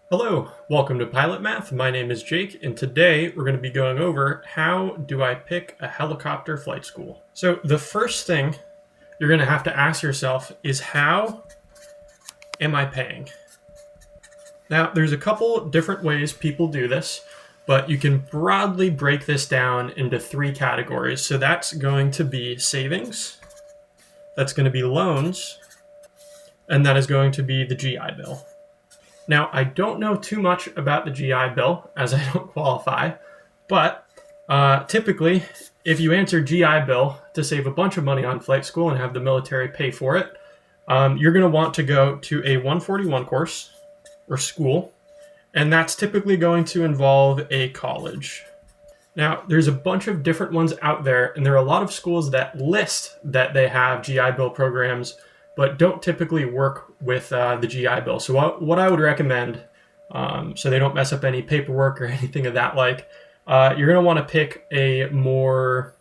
Hello, welcome to Pilot Math. My name is Jake, and today we're going to be going over how do I pick a helicopter flight school. So the first thing you're going to have to ask yourself is how am I paying? Now, there's a couple different ways people do this, but you can broadly break this down into three categories. So that's going to be savings, that's going to be loans, and that is going to be the GI Bill. Now, I don't know too much about the GI Bill as I don't qualify, but typically, if you answer GI Bill to save a bunch of money on flight school and have the military pay for it, you're going to want to go to a 141 course or school, and that's typically going to involve a college. Now, there's a bunch of different ones out there, and there are a lot of schools that list that they have GI Bill programs but don't typically work with the GI Bill. So what I would recommend, so they don't mess up any paperwork or anything of that you're going to want to pick a more,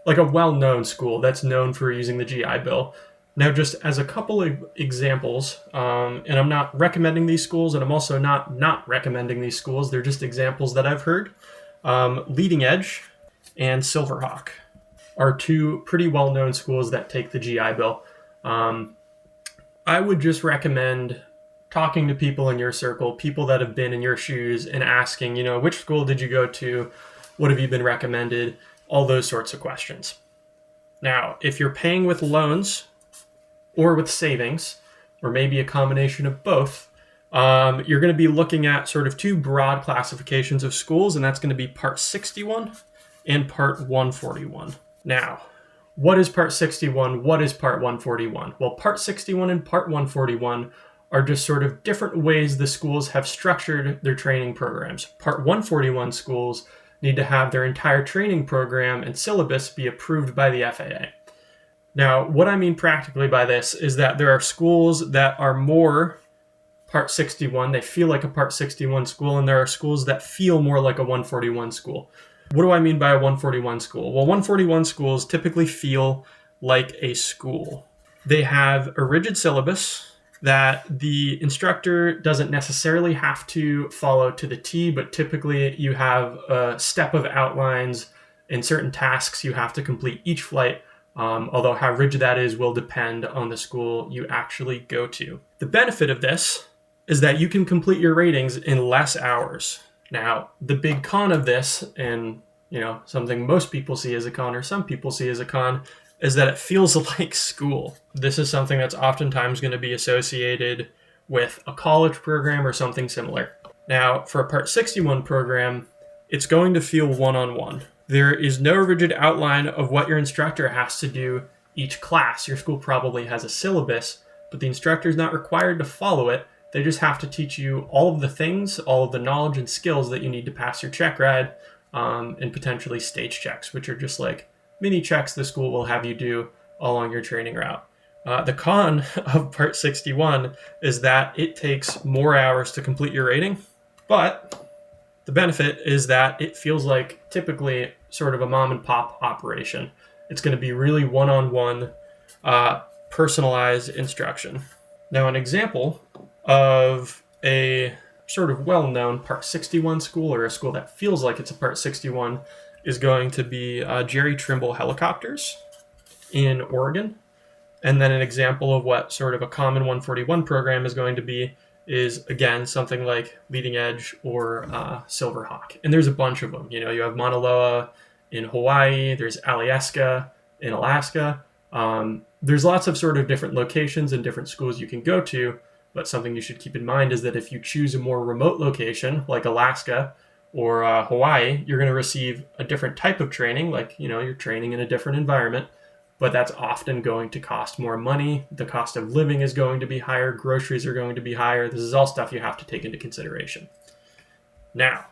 like a well-known school that's known for using the GI Bill. Now, just as a couple of examples, and I'm not recommending these schools, and I'm also not recommending these schools, they're just examples that I've heard. Leading Edge and Silverhawk are two pretty well-known schools that take the GI Bill. I would just recommend talking to people in your circle, people that have been in your shoes, and asking, which school did you go to? What have you been recommended? All those sorts of questions. Now, if you're paying with loans or with savings, or maybe a combination of both, you're going to be looking at sort of two broad classifications of schools, and that's going to be Part 61 and Part 141. Now, what is Part 61? What is Part 141? Well, Part 61 and Part 141 are just sort of different ways the schools have structured their training programs. Part 141 schools need to have their entire training program and syllabus be approved by the FAA. Now, what I mean practically by this is that there are schools that are more Part 61, they feel like a Part 61 school, and there are schools that feel more like a 141 school. What do I mean by a 141 school? Well, 141 schools typically feel like a school. They have a rigid syllabus that the instructor doesn't necessarily have to follow to the T, but typically you have a step of outlines and certain tasks you have to complete each flight, although how rigid that is will depend on the school you actually go to. The benefit of this is that you can complete your ratings in less hours. Now, the big con of this, and something most people see as a con or some people see as a con, is that it feels like school. This is something that's oftentimes going to be associated with a college program or something similar. Now, for a Part 61 program, it's going to feel one-on-one. There is no rigid outline of what your instructor has to do each class. Your school probably has a syllabus, but the instructor is not required to follow it. They just have to teach you all of the things, all of the knowledge and skills that you need to pass your check ride, and potentially stage checks, which are just like mini checks the school will have you do along your training route. The con of Part 61 is that it takes more hours to complete your rating, but the benefit is that it feels like typically sort of a mom and pop operation. It's going to be really one-on-one, personalized instruction. Now, an example of a sort of well-known Part 61 school, or a school that feels like it's a Part 61, is going to be Jerry Trimble Helicopters in Oregon. And then an example of what sort of a common 141 program is going to be is, again, something like Leading Edge or Silverhawk. And there's a bunch of them. You have Mauna Loa in Hawaii, there's Alyeska in Alaska. There's lots of sort of different locations and different schools you can go to, but something you should keep in mind is that if you choose a more remote location like Alaska or Hawaii, you're going to receive a different type of training, like, you're training in a different environment, but that's often going to cost more money. The cost of living is going to be higher. Groceries are going to be higher. This is all stuff you have to take into consideration. Now,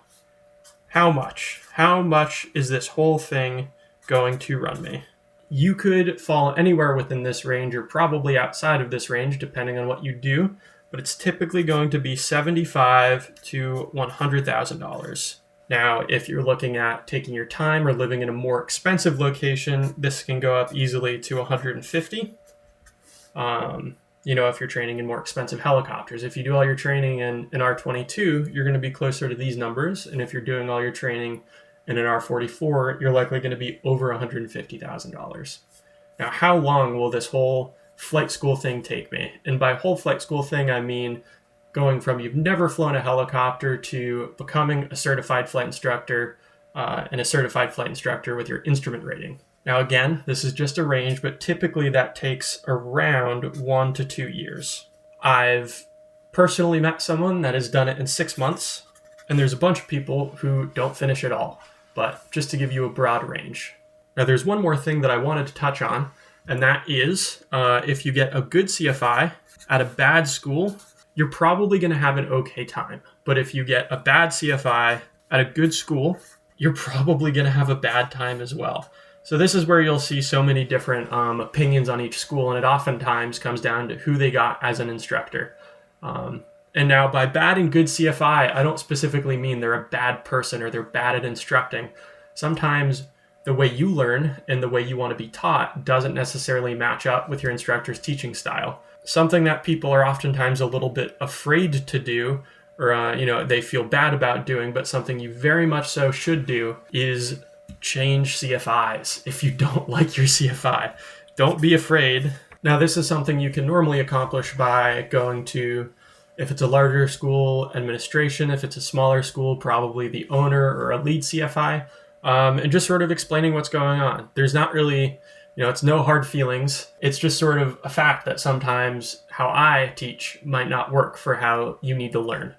how much? How much is this whole thing going to run me? You could fall anywhere within this range or probably outside of this range, depending on what you do, but it's typically going to be $75,000 to $100,000. Now, if you're looking at taking your time or living in a more expensive location, this can go up easily to $150,000. if you're training in more expensive helicopters. If you do all your training in an R-22, you're going to be closer to these numbers. And if you're doing all your training in an R-44, you're likely going to be over $150,000. Now, how long will this whole flight school thing take me? And by whole flight school thing, I mean going from you've never flown a helicopter to becoming a certified flight instructor and a certified flight instructor with your instrument rating. Now, again, this is just a range, but typically that takes around 1 to 2 years. I've personally met someone that has done it in 6 months, and there's a bunch of people who don't finish at all, but just to give you a broad range. Now, there's one more thing that I wanted to touch on, and that is if you get a good CFI at a bad school, you're probably going to have an okay time. But if you get a bad CFI at a good school, you're probably going to have a bad time as well. So this is where you'll see so many different opinions on each school, and it oftentimes comes down to who they got as an instructor. And now by bad and good CFI, I don't specifically mean they're a bad person or they're bad at instructing. Sometimes the way you learn and the way you want to be taught doesn't necessarily match up with your instructor's teaching style. Something that people are oftentimes a little bit afraid to do, or they feel bad about doing, but something you very much so should do is change CFIs if you don't like your CFI. Don't be afraid. Now, this is something you can normally accomplish by going to, if it's a larger school, administration. If it's a smaller school, probably the owner or a lead CFI, and just sort of explaining what's going on. There's not really, it's no hard feelings. It's just sort of a fact that sometimes how I teach might not work for how you need to learn.